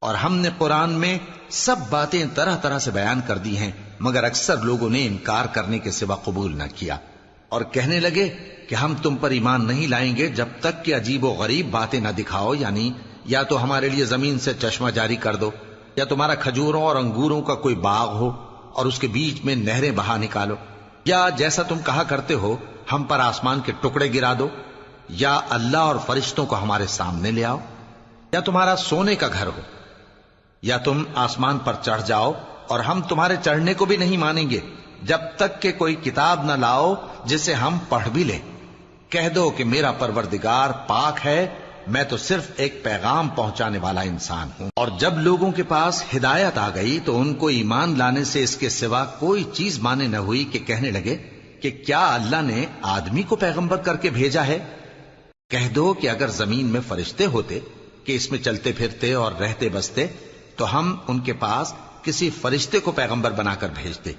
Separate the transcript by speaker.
Speaker 1: اور ہم نے قرآن میں سب باتیں طرح طرح سے بیان کر دی ہیں، مگر اکثر لوگوں نے انکار کرنے کے سوا قبول نہ کیا، اور کہنے لگے کہ ہم تم پر ایمان نہیں لائیں گے جب تک کہ عجیب و غریب باتیں نہ دکھاؤ، یعنی یا تو ہمارے لیے زمین سے چشمہ جاری کر دو، یا تمہارا کھجوروں اور انگوروں کا کوئی باغ ہو اور اس کے بیچ میں نہریں بہا نکالو، یا جیسا تم کہا کرتے ہو ہم پر آسمان کے ٹکڑے گرا دو، یا اللہ اور فرشتوں کو ہمارے سامنے لے آؤ، یا تمہارا سونے کا گھر ہو، یا تم آسمان پر چڑھ جاؤ اور ہم تمہارے چڑھنے کو بھی نہیں مانیں گے جب تک کہ کوئی کتاب نہ لاؤ جسے ہم پڑھ بھی لیں۔ کہہ دو کہ میرا پروردگار پاک ہے، میں تو صرف ایک پیغام پہنچانے والا انسان ہوں۔ اور جب لوگوں کے پاس ہدایت آ گئی تو ان کو ایمان لانے سے اس کے سوا کوئی چیز مانے نہ ہوئی کہ کہنے لگے کہ کیا اللہ نے آدمی کو پیغمبر کر کے بھیجا ہے؟ کہہ دو کہ اگر زمین میں فرشتے ہوتے کہ اس میں چلتے پھرتے اور رہتے بستے تو ہم ان کے پاس کسی فرشتے کو پیغمبر بنا کر بھیجتے۔